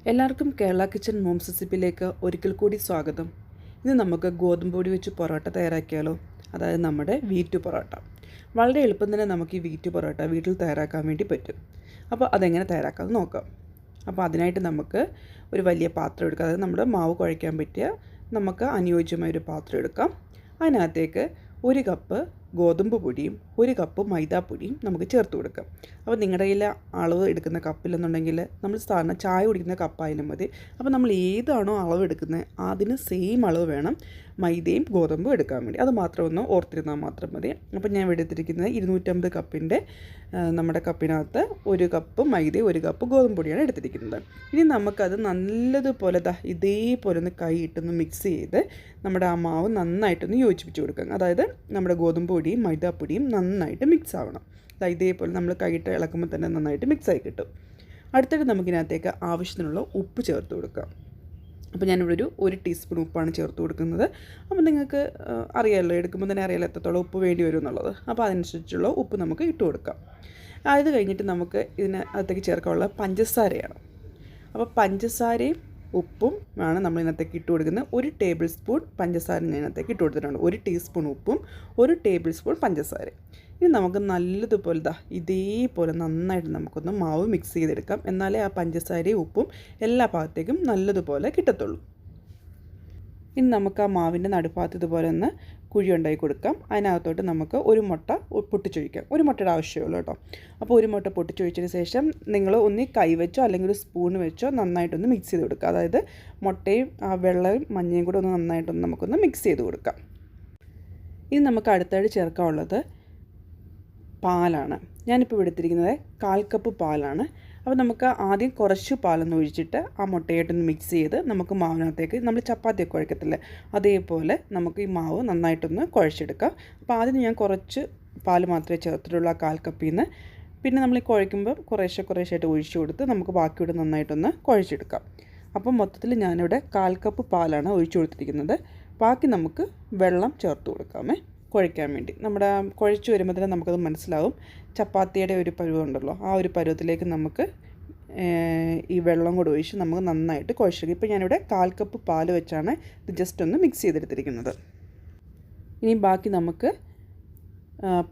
എല്ലാവർക്കും Kerala kitchen moms റെസിപ്പിയിലേക്ക് ഒരിക്കൽ കൂടി സ്വാഗതം. ഇന്ന് നമുക്ക് ഗോതമ്പ് പൊടി വെച്ച് പൊറോട്ട തയ്യാറാക്കിയാലോ. അതായത് നമ്മുടെ വീറ്റ് പൊറോട്ട. വളരെ എളുപ്പം തന്നെ നമുക്ക് ഈ വീറ്റ് പൊറോട്ട വീട്ടിൽ തയ്യാറാക്കാൻ വേണ്ടി പറ്റും. അപ്പോൾ അതെങ്ങനെ തയ്യാറാക്കാമെന്ന് നോക്കാം. അപ്പോൾ അതിനായിട്ട് നമുക്ക് ഒരു വലിയ പാത്രം എടുക്കാം. അതായത് നമ്മുടെ മാവ് കുഴയ്ക്കാൻ പറ്റിയ നമുക്ക് അനുയോജ്യമായൊരു പാത്രം എടുക്കാം. അതിനകത്തേക്ക് 1 കപ്പ് ഗോതമ്പ് പൊടിയും 1 കപ്പ് മൈദാപ്പൊടിയും നമുക്ക് ചേർത്ത് കൊടുക്കാം. അപ്പോൾ നിങ്ങളുടെ കയ്യിൽ അളവ് എടുക്കുന്ന കപ്പില്ലെന്നുണ്ടെങ്കിൽ നമ്മൾ സാധാരണ ചായ കുടിക്കുന്ന കപ്പായാലും മതി. അപ്പോൾ നമ്മൾ ഏതാണോ അളവ് എടുക്കുന്നത് അതിന് സെയിം അളവ് വേണം മൈദയും ഗോതമ്പും എടുക്കാൻ വേണ്ടി. അത് മാത്രം ഒന്ന് ഓർത്തിരുന്നാൽ മാത്രം മതി. അപ്പോൾ ഞാൻ ഇവിടെ എടുത്തിരിക്കുന്നത് 250 കപ്പിൻ്റെ നമ്മുടെ കപ്പിനകത്ത് 1 കപ്പ് മൈദയും 1 കപ്പ് ഗോതമ്പ് പൊടിയാണ് എടുത്തിരിക്കുന്നത്. ഇനി നമുക്കത് നല്ലതുപോലെ ഇതേപോലെ ഒന്ന് കൈ ഇട്ടൊന്ന് മിക്സ് ചെയ്ത് നമ്മുടെ ആ മാവ് നന്നായിട്ടൊന്ന് യോജിപ്പിച്ച് കൊടുക്കുക. അതായത് നമ്മുടെ ഗോതമ്പ് പൊടിയും മൈദാപ്പൊടിയും നന്നായിട്ട് മിക്സ് ആവണം. ഇതേപോലെ നമ്മൾ കൈയിട്ട് ഇളക്കുമ്പോൾ തന്നെ നന്നായിട്ട് മിക്സായി കിട്ടും. അടുത്തിട്ട് നമുക്കിനകത്തേക്ക് ആവശ്യത്തിനുള്ള ഉപ്പ് ചേർത്ത് കൊടുക്കാം. അപ്പോൾ ഞാനിവിടെ 1 ടീസ്പൂൺ ഉപ്പാണ് ചേർത്ത് കൊടുക്കുന്നത്. അപ്പോൾ നിങ്ങൾക്ക് അറിയാമല്ലോ, എടുക്കുമ്പോൾ തന്നെ അറിയാമല്ലോ എത്രത്തോളം ഉപ്പ് വേണ്ടി വരും എന്നുള്ളത്. അപ്പോൾ അതനുസരിച്ചുള്ള ഉപ്പ് നമുക്ക് ഇട്ട് കൊടുക്കാം. അത് കഴിഞ്ഞിട്ട് നമുക്ക് ഇതിനകത്തേക്ക് ചേർക്കാനുള്ള പഞ്ചസാരയാണ്. അപ്പോൾ പഞ്ചസാരയും ഉപ്പും ആണ് നമ്മൾ ഇതിനകത്തേക്ക് ഇട്ട് കൊടുക്കുന്നത്. 1 ടേബിൾ സ്പൂൺ പഞ്ചസാര ഇതിനകത്തേക്ക് ഇട്ട് കൊടുത്തിട്ടുണ്ട്. 1 ടീസ്പൂൺ ഉപ്പും 1 ടേബിൾ സ്പൂൺ പഞ്ചസാരയും. ഇനി നമുക്ക് നല്ലതുപോലെ ഇതേപോലെ നന്നായിട്ട് നമുക്കൊന്ന് മാവ് മിക്സ് ചെയ്തെടുക്കാം. എന്നാലേ ആ പഞ്ചസാരയും ഉപ്പും എല്ലാ ഭാഗത്തേക്കും നല്ലതുപോലെ കിട്ടത്തുള്ളൂ. ഇനി നമുക്ക് ആ മാവിൻ്റെ നടുഭാഗത്ത് ഇതുപോലെ ഒന്ന് കുഴി ഉണ്ടാക്കി കൊടുക്കാം. അതിനകത്തോട്ട് നമുക്ക് 1 മുട്ട പൊട്ടിച്ചൊഴിക്കാം. 1 മുട്ടയുടെ ആവശ്യമുള്ളൂ കേട്ടോ. അപ്പോൾ 1 മുട്ട പൊട്ടിച്ചൊഴിച്ചതിന് ശേഷം നിങ്ങൾ ഒന്നി കൈ വെച്ചോ അല്ലെങ്കിൽ ഒരു സ്പൂൺ വെച്ചോ നന്നായിട്ടൊന്ന് മിക്സ് ചെയ്ത് കൊടുക്കുക. അതായത് മുട്ടയും വെള്ളയും മഞ്ഞയും കൂടെ ഒന്ന് നന്നായിട്ടൊന്ന് നമുക്കൊന്ന് മിക്സ് ചെയ്ത് കൊടുക്കാം. ഇനി നമുക്ക് അടുത്തായിട്ട് ചേർക്കാനുള്ളത് പാലാണ്. ഞാനിപ്പോൾ എടുത്തിരിക്കുന്നത് 1/4 കപ്പ് പാലാണ്. അപ്പോൾ നമുക്ക് ആദ്യം കുറച്ച് പാലൊന്ന് ഒഴിച്ചിട്ട് ആ മുട്ടയായിട്ടൊന്ന് മിക്സ് ചെയ്ത് നമുക്ക് മാവിനകത്തേക്ക് നമ്മൾ ചപ്പാത്തിയൊക്കെ കുഴക്കത്തില്ലേ അതേപോലെ നമുക്ക് ഈ മാവ് നന്നായിട്ടൊന്ന് കുഴച്ചെടുക്കാം. അപ്പോൾ ആദ്യം ഞാൻ കുറച്ച് പാൽ മാത്രമേ ചേർത്തിട്ടുള്ളൂ ആ 1/4 കപ്പിൽ നിന്ന്. പിന്നെ നമ്മൾ ഈ കുഴയ്ക്കുമ്പോൾ കുറേശ്ശായിട്ട് ഒഴിച്ചു കൊടുത്ത് നമുക്ക് ബാക്കിയോടെ നന്നായിട്ടൊന്ന് കുഴച്ചെടുക്കാം. അപ്പോൾ മൊത്തത്തിൽ ഞാനിവിടെ 1/4 കപ്പ് പാലാണ് ഒഴിച്ചു കൊടുത്തിരിക്കുന്നത്. ബാക്കി നമുക്ക് വെള്ളം ചേർത്ത് കൊടുക്കാമേ കുഴയ്ക്കാൻ വേണ്ടി. നമ്മുടെ കുഴച്ച് വരുമ്പോൾ തന്നെ നമുക്കത് മനസ്സിലാവും. ചപ്പാത്തിയുടെ ഒരു പരുവമുണ്ടല്ലോ, ആ ഒരു പരുവത്തിലേക്ക് നമുക്ക് ഈ വെള്ളം കൂടെ ഒഴിച്ച് നമുക്ക് നന്നായിട്ട് കുഴച്ചെടുക്കും. ഇപ്പോൾ ഞാനിവിടെ 1/4 കപ്പ് പാൽ വെച്ചാണ് ഇത് ജസ്റ്റ് ഒന്ന് മിക്സ് ചെയ്തെടുത്തിരിക്കുന്നത്. ഇനി ബാക്കി നമുക്ക്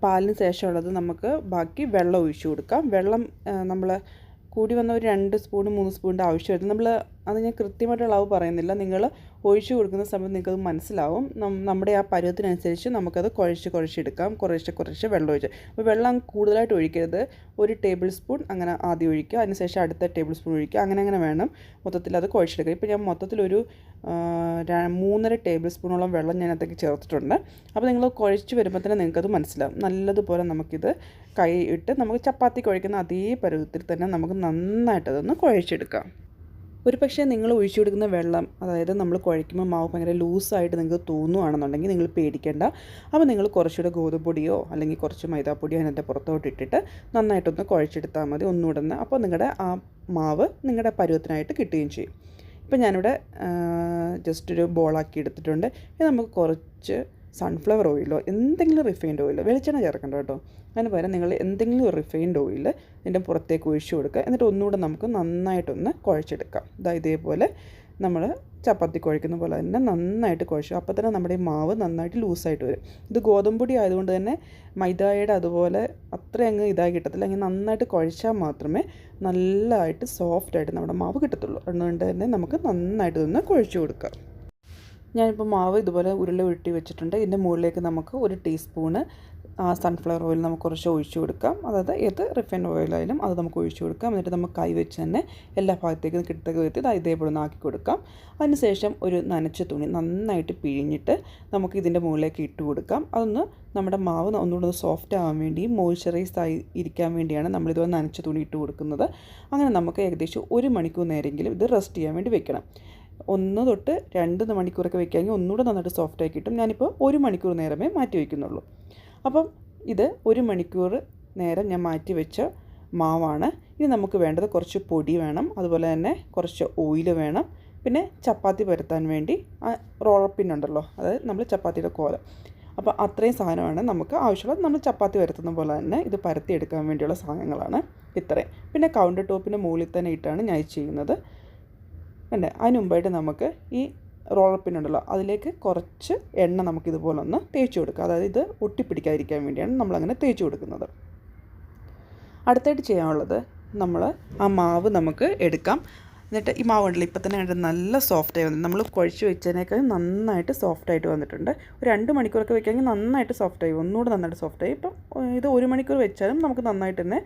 പാലിന് ശേഷമുള്ളത് നമുക്ക് ബാക്കി വെള്ളം ഒഴിച്ചു കൊടുക്കാം. വെള്ളം നമ്മൾ കൂടി വന്ന ഒരു 2 സ്പൂൺ 3 സ്പൂണിൻ്റെ ആവശ്യമായിരുന്നു. അത് ഞാൻ കൃത്യമായിട്ടുള്ള അളവ് പറയുന്നില്ല. നിങ്ങൾ ഒഴിച്ചു കൊടുക്കുന്ന സമയത്ത് നിങ്ങൾക്കത് മനസ്സിലാവും. നമ്മുടെ ആ പരുവത്തിനനുസരിച്ച് നമുക്കത് കുഴച്ചെടുക്കാം. കുറേശ്ശെ വെള്ളം ഒഴിച്ച്. അപ്പോൾ വെള്ളം കൂടുതലായിട്ട് ഒഴിക്കരുത്. 1 ടേബിൾ സ്പൂൺ അങ്ങനെ ആദ്യം ഒഴിക്കുക, അതിനുശേഷം അടുത്ത ടേബിൾ സ്പൂൺ ഒഴിക്കുക. അങ്ങനെ വേണം മൊത്തത്തിൽ അത് കുഴച്ചെടുക്കുക. ഇപ്പോൾ ഞാൻ മൊത്തത്തിലൊരു 3.5 ടേബിൾ സ്പൂണോളം വെള്ളം ഞാൻ അതിലേക്ക് ചേർത്തിട്ടുണ്ട്. അപ്പോൾ നിങ്ങൾ കുഴച്ച് വരുമ്പോൾ തന്നെ നിങ്ങൾക്കത് മനസ്സിലാവും. നല്ലതുപോലെ നമുക്കിത് കൈ ഇട്ട് നമുക്ക് ചപ്പാത്തി കുഴക്കുന്ന അതേ പരുവത്തിൽ തന്നെ നമുക്ക് നന്നായിട്ടതൊന്ന് കുഴച്ചെടുക്കാം. ഒരു പക്ഷേ നിങ്ങൾ ഒഴിച്ചു കൊടുക്കുന്ന വെള്ളം, അതായത് നമ്മൾ കുഴയ്ക്കുമ്പോൾ മാവ് ഭയങ്കര ലൂസായിട്ട് നിങ്ങൾക്ക് തോന്നുകയാണെന്നുണ്ടെങ്കിൽ നിങ്ങൾ പേടിക്കേണ്ട. അപ്പോൾ നിങ്ങൾ കുറച്ചുകൂടെ ഗോതമ്പൊടിയോ അല്ലെങ്കിൽ കുറച്ച് മൈദാപ്പൊടിയോ അതിൻ്റെ പുറത്തോട്ട് ഇട്ടിട്ട് നന്നായിട്ടൊന്ന് കുഴച്ചെടുത്താൽ മതി ഒന്നുകൂടെ. അപ്പോൾ നിങ്ങളുടെ ആ മാവ് നിങ്ങളുടെ പരുവത്തിനായിട്ട് കിട്ടുകയും ചെയ്യും. ഇപ്പോൾ ഞാനിവിടെ ജസ്റ്റ് ഒരു ബോളാക്കി എടുത്തിട്ടുണ്ട്. ഇനി നമുക്ക് കുറച്ച് സൺഫ്ലവർ ഓയിലോ എന്തെങ്കിലും റിഫൈൻഡ് ഓയിലോ, വെളിച്ചെണ്ണ ചേർക്കണ്ട കേട്ടോ. അതിന് പകരം നിങ്ങൾ എന്തെങ്കിലും റിഫൈൻഡ് ഓയിൽ ഇതിൻ്റെ പുറത്തേക്ക് ഒഴിച്ചു കൊടുക്കുക. എന്നിട്ട് ഒന്നുകൂടെ നമുക്ക് നന്നായിട്ടൊന്ന് കുഴച്ചെടുക്കാം. ഇതേപോലെ നമ്മൾ ചപ്പാത്തി കുഴക്കുന്ന പോലെ തന്നെ നന്നായിട്ട് കുഴച്ചു. അപ്പോൾ തന്നെ നമ്മുടെ ഈ മാവ് നന്നായിട്ട് ലൂസായിട്ട് വരും. ഇത് ഗോതമ്പൊടി ആയതുകൊണ്ട് തന്നെ മൈദയുടെ അതുപോലെ അത്ര അങ്ങ് ഇതായി കിട്ടത്തില്ല. അങ്ങനെ നന്നായിട്ട് കുഴച്ചാൽ മാത്രമേ നല്ലതായിട്ട് സോഫ്റ്റായിട്ട് നമ്മുടെ മാവ് കിട്ടത്തുള്ളൂ. അതുകൊണ്ട് തന്നെ നമുക്ക് നന്നായിട്ട് ഇതൊന്ന് കുഴച്ചു കൊടുക്കാം. ഞാനിപ്പോൾ മാവ് ഇതുപോലെ ഉരുട്ടി വെച്ചിട്ടുണ്ട്. ഇതിൻ്റെ മുകളിലേക്ക് നമുക്ക് 1 ടീസ്പൂണ് സൺഫ്ലവർ ഓയിൽ നമുക്ക് കുറച്ച് ഒഴിച്ചു കൊടുക്കാം. അതായത് ഏത് റിഫൈൻഡ് ഓയിലായാലും അത് നമുക്ക് ഒഴിച്ചു കൊടുക്കാം. എന്നിട്ട് നമുക്ക് കൈ വെച്ച് തന്നെ എല്ലാ ഭാഗത്തേക്കും കിട്ടത്തക്ക വിധത്തിൽ ഇതേപോലെ ഒന്ന് ആക്കി കൊടുക്കാം. അതിനുശേഷം ഒരു നനച്ച തുണി നന്നായിട്ട് പിഴിഞ്ഞിട്ട് നമുക്ക് ഇതിൻ്റെ മുകളിലേക്ക് ഇട്ട് കൊടുക്കാം. അതൊന്ന് നമ്മുടെ മാവ് ഒന്നുകൂടെ സോഫ്റ്റ് ആവാൻ വേണ്ടിയും മോയ്സ്ചറൈസ് ആയി ഇരിക്കാൻ വേണ്ടിയാണ് നമ്മളിതുപോലെ നനച്ച തുണി ഇട്ട് കൊടുക്കുന്നത്. അങ്ങനെ നമുക്ക് ഏകദേശം 1 മണിക്കൂർ നേരമെങ്കിലും ഇത് റെസ്റ്റ് ചെയ്യാൻ വേണ്ടി വെക്കണം. 1 തൊട്ട് 2 മണിക്കൂറൊക്കെ വെക്കുകയാണെങ്കിൽ ഒന്നുകൂടെ നന്നായിട്ട് സോഫ്റ്റായി കിട്ടും. ഞാനിപ്പോൾ 1 മണിക്കൂർ നേരമേ മാറ്റി വയ്ക്കുന്നുള്ളൂ. അപ്പം ഇത് 1 മണിക്കൂർ നേരം ഞാൻ മാറ്റി വെച്ച മാവാണ്. ഇനി നമുക്ക് വേണ്ടത് കുറച്ച് പൊടി വേണം, അതുപോലെ തന്നെ കുറച്ച് ഓയിൽ വേണം, പിന്നെ ചപ്പാത്തി പരത്താൻ വേണ്ടി റോളർ പിൻ ഉണ്ടല്ലോ, അതായത് നമ്മൾ ചപ്പാത്തിയുടെ കോലം. അപ്പോൾ അത്രയും സാധനമാണ് നമുക്ക് ആവശ്യമുള്ളത്. നമ്മൾ ചപ്പാത്തി പരത്തുന്ന പോലെ തന്നെ ഇത് പരത്തിയെടുക്കാൻ വേണ്ടിയുള്ള സാധനങ്ങളാണ് ഇത്രയും. പിന്നെ കൗണ്ടർ ടോപ്പിൻ്റെ മുകളിൽ തന്നെ ഇട്ടാണ് ഞാൻ ചെയ്യുന്നത്. കണ്ടേ. അതിന് മുമ്പായിട്ട് നമുക്ക് ഈ റോളർ പിന്നുണ്ടല്ലോ അതിലേക്ക് കുറച്ച് എണ്ണ നമുക്കിതുപോലെ ഒന്ന് തേച്ച് കൊടുക്കുക. അതായത് ഇത് ഒട്ടിപ്പിടിക്കാതിരിക്കാൻ വേണ്ടിയാണ് നമ്മളങ്ങനെ തേച്ച് കൊടുക്കുന്നത്. അടുത്തായിട്ട് ചെയ്യാനുള്ളത് നമ്മൾ ആ മാവ് നമുക്ക് എടുക്കാം. എന്നിട്ട് ഈ മാവ് ഉണ്ടല്ലോ ഇപ്പം തന്നെ കണ്ട് നല്ല സോഫ്റ്റായി വന്നു. നമ്മൾ കുഴച്ച് വെച്ചതിനേക്കാൾ നന്നായിട്ട് സോഫ്റ്റായിട്ട് വന്നിട്ടുണ്ട്. ഒരു 2 മണിക്കൂറൊക്കെ വെക്കുകയാണെങ്കിൽ നന്നായിട്ട് സോഫ്റ്റായി, ഒന്നുകൂടെ നന്നായിട്ട് സോഫ്റ്റായി. ഇപ്പം ഇത് 1 മണിക്കൂർ വെച്ചാലും നമുക്ക് നന്നായിട്ട് തന്നെ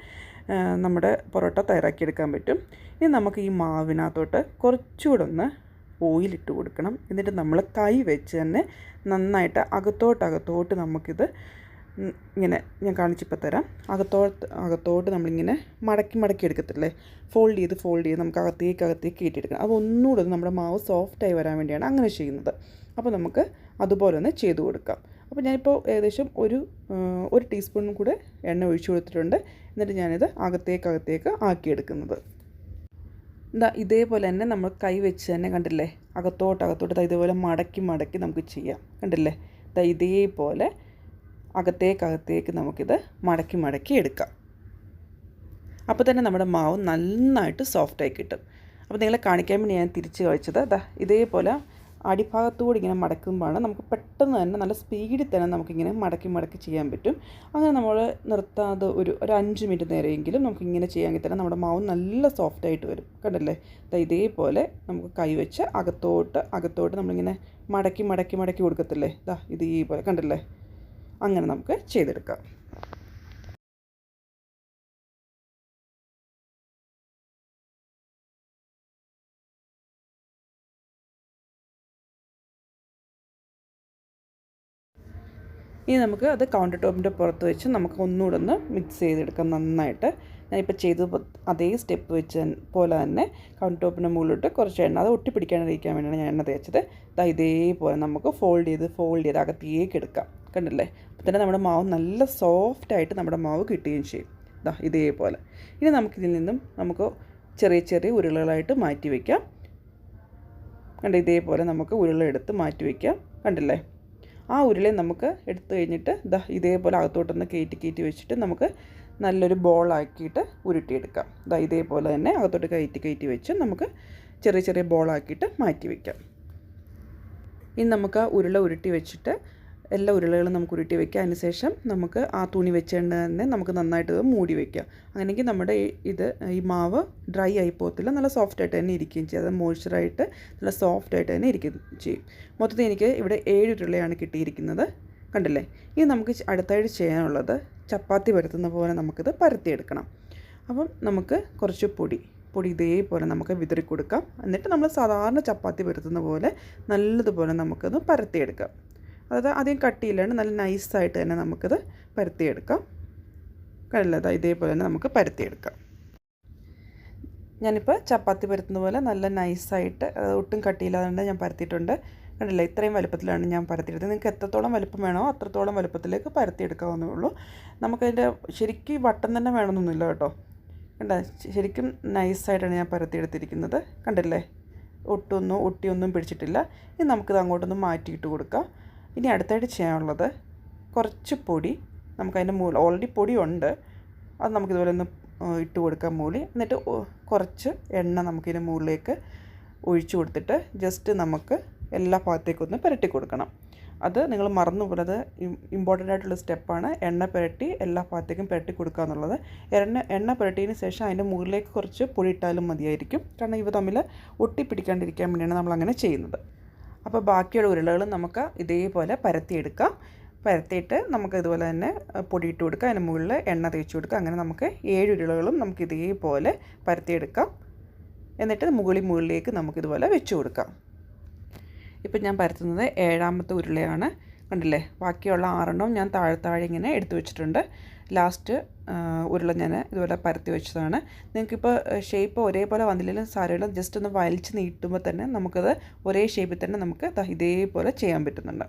നമ്മുടെ പൊറോട്ട തയ്യാറാക്കിയെടുക്കാൻ പറ്റും. ഇനി നമുക്ക് ഈ മാവിനകത്തോട്ട് കുറച്ചുകൂടെ ഒന്ന് ഓയിലിട്ട് കൊടുക്കണം. എന്നിട്ട് നമ്മൾ കൈ വെച്ച് തന്നെ നന്നായിട്ട് അകത്തോട്ട് നമുക്കിത് ഇങ്ങനെ ഞാൻ കാണിച്ചിപ്പോൾ തരാം. അകത്തോട്ട് നമ്മളിങ്ങനെ മടക്കി എടുക്കത്തില്ലേ, ഫോൾഡ് ചെയ്ത് നമുക്ക് അകത്തേക്ക് കയറ്റിയെടുക്കണം. അപ്പോൾ ഒന്നുകൂടെ നമ്മുടെ മാവ് സോഫ്റ്റായി വരാൻ വേണ്ടിയാണ് അങ്ങനെ ചെയ്യുന്നത്. അപ്പോൾ നമുക്ക് അതുപോലെ ഒന്ന് ചെയ്ത് കൊടുക്കാം. അപ്പോൾ ഞാനിപ്പോൾ ഏകദേശം ഒരു ടീസ്പൂണും കൂടെ എണ്ണ ഒഴിച്ചു കൊടുത്തിട്ടുണ്ട്. എന്നിട്ട് ഞാനിത് അകത്തേക്ക് ആക്കിയെടുക്കുന്നത്. ഇതേപോലെ തന്നെ നമ്മൾ കൈ വെച്ച് തന്നെ കണ്ടില്ലേ അകത്തോട്ട് ഇതേപോലെ മടക്കി നമുക്ക് ചെയ്യാം. കണ്ടില്ലേ ഇതേപോലെ അകത്തേക്ക് നമുക്കിത് മടക്കി എടുക്കാം. അപ്പോൾ തന്നെ നമ്മുടെ മാവ് നന്നായിട്ട് സോഫ്റ്റായി കിട്ടും. അപ്പോൾ നിങ്ങളെ കാണിക്കാൻ വേണ്ടി ഞാൻ തിരിച്ച് കഴിച്ചത് ഇതേപോലെ അടിഭാഗത്തുകൂടി ഇങ്ങനെ മടക്കുമ്പോഴാണ് നമുക്ക് പെട്ടെന്ന് തന്നെ നല്ല സ്പീഡിൽ തന്നെ നമുക്കിങ്ങനെ മടക്കി ചെയ്യാൻ പറ്റും. അങ്ങനെ നമ്മൾ നിർത്താതെ ഒരു 5 മിനിറ്റ് നേരമെങ്കിലും നമുക്കിങ്ങനെ ചെയ്യാമെങ്കിൽ തന്നെ നമ്മുടെ മാവ് നല്ല സോഫ്റ്റായിട്ട് വരും. കണ്ടല്ലേ ഇതേപോലെ നമുക്ക് കൈവച്ച് അകത്തോട്ട് നമ്മളിങ്ങനെ മടക്കി കൊടുക്കത്തില്ലേ, ഇതേപോലെ കണ്ടല്ലേ, അങ്ങനെ നമുക്ക് ചെയ്തെടുക്കാം. ഇനി നമുക്ക് അത് കൗണ്ടർ ടോപ്പിൻ്റെ പുറത്ത് വെച്ച് നമുക്ക് ഒന്നുകൂടെ ഒന്ന് മിക്സ് ചെയ്തെടുക്കാം നന്നായിട്ട്. ഞാനിപ്പോൾ ചെയ്ത അതേ സ്റ്റെപ്പ് വെച്ച് പോലെ തന്നെ കൗണ്ടർ ടോപ്പിൻ്റെ മുകളിലോട്ട് കുറച്ച് എണ്ണ, അത് ഒട്ടിപ്പിടിക്കാണ്ടിരിക്കാൻ വേണ്ടിയാണ് ഞാൻ എണ്ണ തേച്ചത്. ഇതേപോലെ നമുക്ക് ഫോൾഡ് ചെയ്ത് അകത്തേക്ക് എടുക്കാം. കണ്ടില്ലേ, അപ്പോൾ തന്നെ നമ്മുടെ മാവ് നല്ല സോഫ്റ്റായിട്ട് നമ്മുടെ മാവ് കിട്ടുകയും ചെയ്യും. ഇതേപോലെ. ഇനി നമുക്കിതിൽ നിന്നും നമുക്ക് ചെറിയ ഉരുളകളായിട്ട് മാറ്റി വയ്ക്കാം. ഇതേപോലെ നമുക്ക് ഉരുളെടുത്ത് മാറ്റി വയ്ക്കാം. കണ്ടില്ലേ, ആ ഉരുളയെ നമുക്ക് എടുത്തു കഴിഞ്ഞിട്ട് ഇതേപോലെ അകത്തോട്ടൊന്ന് കയറ്റി വെച്ചിട്ട് നമുക്ക് നല്ലൊരു ബോളാക്കിയിട്ട് ഉരുട്ടിയെടുക്കാം. ഇതേപോലെ തന്നെ അകത്തോട്ട് കയറ്റി വെച്ച് നമുക്ക് ചെറിയ ബോളാക്കിയിട്ട് മാറ്റി വയ്ക്കാം. ഇനി നമുക്ക് ആ ഉരുള ഉരുട്ടി വെച്ചിട്ട് എല്ലാ ഉരുളകളും നമുക്ക് ഉരുട്ടി വയ്ക്കുക. അതിനുശേഷം നമുക്ക് ആ തുണി വെച്ചുകൊണ്ട് തന്നെ നമുക്ക് നന്നായിട്ട് മൂടി വയ്ക്കുക. അങ്ങനെയെങ്കിൽ നമ്മുടെ ഈ മാവ് ഡ്രൈ ആയി പോകത്തില്ല, നല്ല സോഫ്റ്റായിട്ട് തന്നെ ഇരിക്കുകയും ചെയ്യും. അത് മോയ്സ്ചറായിട്ട് നല്ല സോഫ്റ്റായിട്ട് തന്നെ ഇരിക്കുകയും ചെയ്യും. മൊത്തത്തിൽ എനിക്ക് ഇവിടെ 7 ഉരുളയാണ് കിട്ടിയിരിക്കുന്നത്. കണ്ടില്ലേ. ഇനി നമുക്ക് അടുത്തായിട്ട് ചെയ്യാനുള്ളത് ചപ്പാത്തി പരത്തുന്ന പോലെ നമുക്കിത് പരത്തിയെടുക്കണം. അപ്പം നമുക്ക് കുറച്ച് പൊടി ഇതേപോലെ നമുക്ക് വിതറി കൊടുക്കാം. എന്നിട്ട് നമ്മൾ സാധാരണ ചപ്പാത്തി പരത്തുന്ന പോലെ നല്ലതുപോലെ നമുക്കത് പരത്തിയെടുക്കാം. അതായത് അധികം കട്ടിയില്ലാണ്ട് നല്ല നൈസായിട്ട് തന്നെ നമുക്കത് പരത്തിയെടുക്കാം. കണ്ടില്ല, ഇതേപോലെ തന്നെ നമുക്ക് പരത്തിയെടുക്കാം. ഞാനിപ്പോൾ ചപ്പാത്തി പരത്തുന്ന പോലെ നല്ല നൈസായിട്ട് ഒട്ടും കട്ടിയില്ലാതെ ഞാൻ പരത്തിയിട്ടുണ്ട്. കണ്ടില്ല, ഇത്രയും വലുപ്പത്തിലാണ് ഞാൻ പരത്തിയെടുത്തത്. നിങ്ങൾക്ക് എത്രത്തോളം വലുപ്പം വേണോ അത്രത്തോളം വലുപ്പത്തിലേക്ക് പരത്തിയെടുക്കാവുന്നേ ഉള്ളൂ. നമുക്കതിൻ്റെ ശരിക്കും വട്ടം തന്നെ വേണമെന്നൊന്നുമില്ല കേട്ടോ. കണ്ട, ശരിക്കും നൈസായിട്ടാണ് ഞാൻ പരത്തിയെടുത്തിരിക്കുന്നത്. കണ്ടില്ലേ, ഒട്ടിയൊന്നും പിടിച്ചിട്ടില്ല. ഇനി നമുക്കിത് അങ്ങോട്ടൊന്ന് മാറ്റിയിട്ട് കൊടുക്കാം. ഇനി അടുത്തായിട്ട് ചെയ്യാനുള്ളത് കുറച്ച് പൊടി നമുക്കതിൻ്റെ മുകളിൽ ഓൾറെഡി പൊടി ഉണ്ട്, അത് നമുക്കിതുപോലെ ഒന്ന് ഇട്ട് കൊടുക്കാം മുകളിൽ. എന്നിട്ട് കുറച്ച് എണ്ണ നമുക്കിതിൻ്റെ മുകളിലേക്ക് ഒഴിച്ചു കൊടുത്തിട്ട് ജസ്റ്റ് നമുക്ക് എല്ലാ ഭാഗത്തേക്കും ഒന്ന് പുരട്ടി കൊടുക്കണം. അത് നിങ്ങൾ മറന്നു പോലത് ഇമ്പോർട്ടൻ്റ് ആയിട്ടുള്ള സ്റ്റെപ്പാണ്. എണ്ണ പുരട്ടി എല്ലാ ഭാഗത്തേക്കും പുരട്ടി കൊടുക്കുക എന്നുള്ളത്. എണ്ണ പുരട്ടിയതിന് ശേഷം അതിൻ്റെ മുകളിലേക്ക് കുറച്ച് പൊടി ഇട്ടാലും മതിയായിരിക്കും. കാരണം ഇവ തമ്മിൽ ഒട്ടിപ്പിടിക്കാണ്ടിരിക്കാൻ വേണ്ടിയാണ് നമ്മളങ്ങനെ ചെയ്യുന്നത്. അപ്പോൾ ബാക്കിയുള്ള ഉരുളകൾ നമുക്ക് ഇതേപോലെ പരത്തിയിട്ട് നമുക്ക് ഇതുപോലെ തന്നെ പൊടിയിട്ട് കൊടുക്കുക, അതിന് മുകളിൽ എണ്ണ തേച്ച് കൊടുക്കുക. അങ്ങനെ നമുക്ക് 7 ഉരുളകളും നമുക്ക് ഇതേപോലെ പരത്തിയെടുക്കാം. എന്നിട്ട് മുകളിലേക്ക് നമുക്കിതുപോലെ വെച്ച് കൊടുക്കാം. ഇപ്പം ഞാൻ പരത്തുന്നത് 7ാമത്തെ ഉരുളയാണ്. കണ്ടില്ലേ, ബാക്കിയുള്ള 6 ഞാൻ താഴെ ഇങ്ങനെ എടുത്തു വെച്ചിട്ടുണ്ട്. ലാസ്റ്റ് ഉരുള ഞാൻ ഇതുപോലെ പരത്തി വെച്ചതാണ്. നിങ്ങൾക്കിപ്പോൾ ഷേപ്പ് ഒരേപോലെ വന്നില്ലെങ്കിലും സാരമില്ല, ജസ്റ്റ് ഒന്ന് വലിച്ച് നീട്ടുമ്പോൾ തന്നെ നമുക്കത് ഒരേ ഷേപ്പിൽ തന്നെ നമുക്ക് ഇതേപോലെ ചെയ്യാൻ പറ്റുന്നുണ്ട്.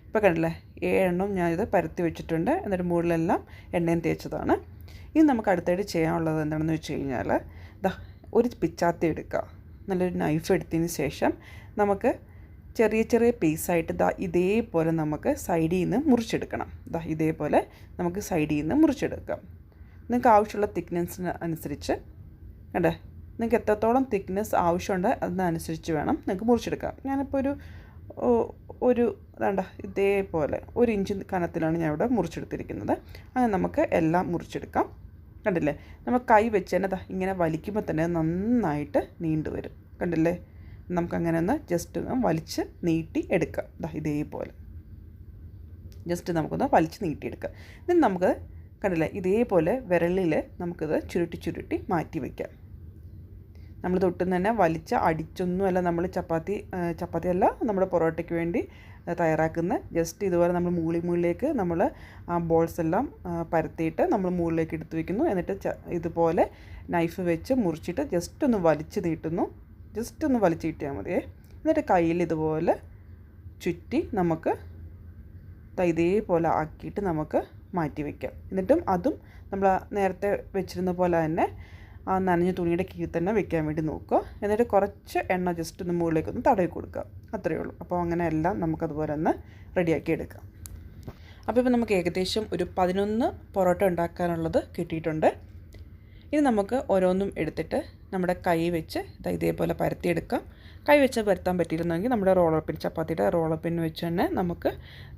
ഇപ്പോൾ കണ്ടില്ലേ, 7 ഞാനിത് പരത്തി വെച്ചിട്ടുണ്ട്. എന്നിട്ട് മുകളിലെല്ലാം എണ്ണയും തേച്ചതാണ്. ഇനി നമുക്ക് അടുത്തായിട്ട് ചെയ്യാനുള്ളത് എന്താണെന്ന് വെച്ച് കഴിഞ്ഞാൽ ഒരു പിച്ചാത്തി എടുക്കുക. നല്ലൊരു നൈഫ് എടുത്തതിന് ശേഷം നമുക്ക് ചെറിയ പീസായിട്ട് ഇതേപോലെ നമുക്ക് സൈഡിൽ നിന്ന് മുറിച്ചെടുക്കണം. ഇതേപോലെ നമുക്ക് സൈഡിൽ നിന്ന് മുറിച്ചെടുക്കാം. നിങ്ങൾക്ക് ആവശ്യമുള്ള തിക്നെസ്സിന് അനുസരിച്ച് കണ്ടേ നിങ്ങൾക്ക് എത്രത്തോളം തിക്നെസ് ആവശ്യമുണ്ട് അതിനനുസരിച്ച് വേണം നിങ്ങൾക്ക് മുറിച്ചെടുക്കാം. ഞാനിപ്പോൾ ഒരു വേണ്ട ഇതേപോലെ 1 ഇഞ്ച് കനത്തിലാണ് ഞാൻ ഇവിടെ മുറിച്ചെടുത്തിരിക്കുന്നത്. അങ്ങനെ നമുക്ക് എല്ലാം മുറിച്ചെടുക്കാം. കണ്ടില്ലേ, നമ്മൾ കൈ വെച്ച് തന്നെ ഇങ്ങനെ വലിക്കുമ്പോൾ തന്നെ നന്നായിട്ട് നീണ്ടു വരും. കണ്ടില്ലേ, നമുക്കങ്ങനെ ഒന്ന് ജസ്റ്റ് ഒന്ന് വലിച്ച് നീട്ടി എടുക്കാം. ഇതേപോലെ ജസ്റ്റ് നമുക്കൊന്ന് വലിച്ച് നീട്ടിയെടുക്കാം. എന്നിട്ട് നമുക്ക് കണ്ടില്ലേ ഇതേപോലെ വിരലിൽ നമുക്കിത് ചുരുട്ടി മാറ്റി വയ്ക്കാം. നമ്മൾ തൊട്ടുന്ന് തന്നെ വലിച്ച് അടിച്ചൊന്നുമല്ല നമ്മൾ ചപ്പാത്തി അല്ല നമ്മുടെ പൊറോട്ടയ്ക്ക് വേണ്ടി തയ്യാറാക്കുന്ന. ജസ്റ്റ് ഇതുപോലെ നമ്മൾ മുകളിലേക്ക് നമ്മൾ ആ ബോൾസ് എല്ലാം പരത്തിയിട്ട് നമ്മൾ മുകളിലേക്ക് എടുത്ത് വയ്ക്കുന്നു. എന്നിട്ട് ഇതുപോലെ നൈഫ് വെച്ച് മുറിച്ചിട്ട് ജസ്റ്റ് ഒന്ന് വലിച്ച് നീട്ടുന്നു. ജസ്റ്റ് ഒന്ന് വലിച്ച് കിട്ടിയാൽ മതിയേ. എന്നിട്ട് കയ്യിൽ ഇതുപോലെ ചുറ്റി നമുക്ക് ഇതേപോലെ ആക്കിയിട്ട് നമുക്ക് മാറ്റി വയ്ക്കാം. എന്നിട്ടും അതും നമ്മൾ നേരത്തെ വെച്ചിരുന്ന പോലെ തന്നെ ആ നനഞ്ഞ തുണിയുടെ കീഴിൽ തന്നെ വെക്കാൻ വേണ്ടി നോക്കുക. എന്നിട്ട് കുറച്ച് എണ്ണ ജസ്റ്റ് ഒന്ന് മുകളിലേക്കൊന്ന് തടവി കൊടുക്കുക. അത്രയേ ഉള്ളൂ. അപ്പോൾ അങ്ങനെ എല്ലാം നമുക്കതുപോലെ ഒന്ന് റെഡിയാക്കി എടുക്കാം. അപ്പോൾ ഇപ്പോൾ നമുക്ക് ഏകദേശം ഒരു 11 പൊറോട്ട ഉണ്ടാക്കാനുള്ളത് കിട്ടിയിട്ടുണ്ട്. ഇനി നമുക്ക് ഓരോന്നും എടുത്തിട്ട് നമ്മുടെ കൈ വെച്ച് ഇതേപോലെ പരത്തിയെടുക്കാം. കൈ വെച്ച് പരത്താൻ പറ്റിയിരുന്നെങ്കിൽ നമ്മുടെ റോളർ പിൻ, ചപ്പാത്തിയുടെ റോളർ പിൻ വെച്ച് തന്നെ നമുക്ക്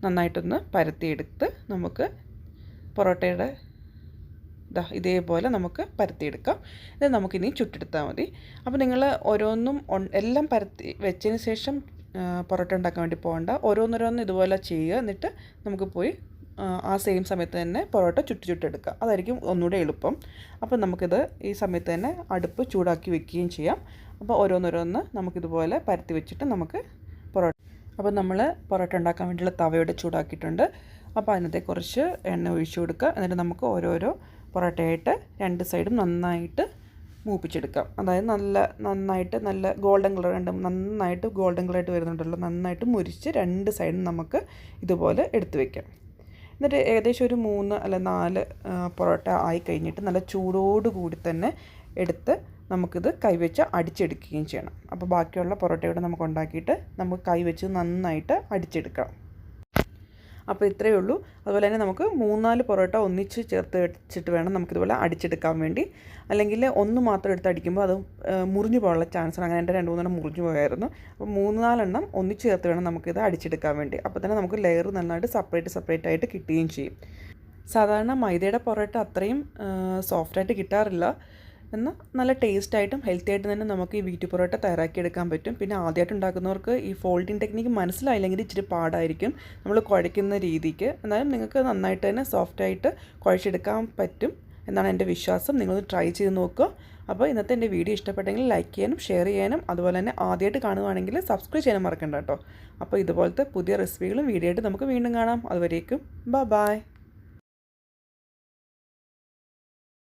നന്നായിട്ടൊന്ന് പരത്തിയെടുത്ത് നമുക്ക് പൊറോട്ടയുടെ ഇതേപോലെ നമുക്ക് പരത്തിയെടുക്കാം. ഇത് നമുക്കിനി ചുട്ടെടുത്താൽ മതി. അപ്പോൾ നിങ്ങൾ ഓരോന്നും എല്ലാം പരത്തി വെച്ചതിന് ശേഷം പൊറോട്ട ഉണ്ടാക്കാൻ വേണ്ടി പോകണ്ട. ഓരോന്നോരോന്ന് ഇതുപോലെ ചെയ്യുക. എന്നിട്ട് നമുക്ക് പോയി ആ സെയിം സമയത്ത് തന്നെ പൊറോട്ട ചുട്ടെടുക്കുക. അതായിരിക്കും ഒന്നുകൂടെ എളുപ്പം. അപ്പോൾ നമുക്കിത് ഈ സമയത്ത് തന്നെ അടുപ്പ് ചൂടാക്കി വെക്കുകയും ചെയ്യാം. അപ്പോൾ ഓരോന്നോരോന്ന് നമുക്കിതുപോലെ പരത്തി വെച്ചിട്ട് നമുക്ക് പൊറോട്ട. അപ്പോൾ നമ്മൾ പൊറോട്ട ഉണ്ടാക്കാൻ വേണ്ടിയുള്ള തവയോടെ ചൂടാക്കിയിട്ടുണ്ട്. അപ്പോൾ അതിനകത്ത് കുറച്ച് എണ്ണ ഒഴിച്ചു കൊടുക്കുക. എന്നിട്ട് നമുക്ക് ഓരോരോ പൊറോട്ടയായിട്ട് 2 സൈഡും നന്നായിട്ട് മൂപ്പിച്ചെടുക്കാം. അതായത് നല്ല ഗോൾഡൻ കളർ നന്നായിട്ട് ഗോൾഡൻ കളറായിട്ട് വരുന്നുണ്ടല്ലോ, നന്നായിട്ട് മുരിച്ച് 2 സൈഡും നമുക്ക് ഇതുപോലെ എടുത്ത് വയ്ക്കാം. എന്നിട്ട് ഏകദേശം ഒരു 3 അല്ല 4 പൊറോട്ട ആയി കഴിഞ്ഞിട്ട് നല്ല ചൂടോടുകൂടി തന്നെ എടുത്ത് നമുക്കിത് കൈവച്ച് അടിച്ചെടുക്കുകയും ചെയ്യണം. അപ്പോൾ ബാക്കിയുള്ള പൊറോട്ടയോടെ നമുക്ക് ഉണ്ടാക്കിയിട്ട് നമുക്ക് കൈവച്ച് നന്നായിട്ട് അടിച്ചെടുക്കാം. അപ്പോൾ ഇത്രയേ ഉള്ളൂ. അതുപോലെ തന്നെ നമുക്ക് 3-4 പൊറോട്ട ഒന്നിച്ച് ചേർത്ത് വെച്ചിട്ട് വേണം നമുക്കിതുപോലെ അടിച്ചെടുക്കാൻ വേണ്ടി. അല്ലെങ്കിൽ ഒന്ന് മാത്രം എടുത്ത് അടിക്കുമ്പോൾ അത് മുറിഞ്ഞു പോകാനുള്ള ചാൻസാണ്. അങ്ങനെ എൻ്റെ 2-3 മുറിഞ്ഞു പോയായിരുന്നു. അപ്പോൾ 3-4 ഒന്നിച്ച് ചേർത്ത് വേണം നമുക്കിത് അടിച്ചെടുക്കാൻ വേണ്ടി. അപ്പോൾ തന്നെ നമുക്ക് ലെയർ നന്നായിട്ട് സെപ്പറേറ്റ് ആയിട്ട് കിട്ടുകയും ചെയ്യും. സാധാരണ മൈദയുടെ പൊറോട്ട അത്രയും സോഫ്റ്റായിട്ട് കിട്ടാറില്ല. എന്നാൽ നല്ല ടേസ്റ്റായിട്ടും ഹെൽത്തി ആയിട്ടും തന്നെ നമുക്ക് ഈ വീറ്റ് പൊറോട്ട തയ്യാറാക്കിയെടുക്കാൻ പറ്റും. പിന്നെ ആദ്യമായിട്ട് ഉണ്ടാക്കുന്നവർക്ക് ഈ ഫോൾഡിങ് ടെക്നിക്ക് മനസ്സിലായില്ലെങ്കിൽ ഇച്ചിരി പാടായിരിക്കും നമ്മൾ കുഴയ്ക്കുന്ന രീതിക്ക്. എന്നാലും നിങ്ങൾക്ക് നന്നായിട്ട് തന്നെ സോഫ്റ്റായിട്ട് കുഴച്ചെടുക്കാൻ പറ്റും എന്നാണ് എൻ്റെ വിശ്വാസം. നിങ്ങളൊന്ന് ട്രൈ ചെയ്ത് നോക്കുക. അപ്പോൾ ഇന്നത്തെ എൻ്റെ വീഡിയോ ഇഷ്ടപ്പെട്ടെങ്കിൽ ലൈക്ക് ചെയ്യാനും ഷെയർ ചെയ്യാനും അതുപോലെ തന്നെ ആദ്യമായിട്ട് കാണുകയാണെങ്കിൽ സബ്സ്ക്രൈബ് ചെയ്യാനും മറക്കണ്ട കേട്ടോ. അപ്പോൾ ഇതുപോലത്തെ പുതിയ റെസിപ്പികളും വീഡിയോ ആയിട്ട് നമുക്ക് വീണ്ടും കാണാം. അതുവരേക്കും ബൈ.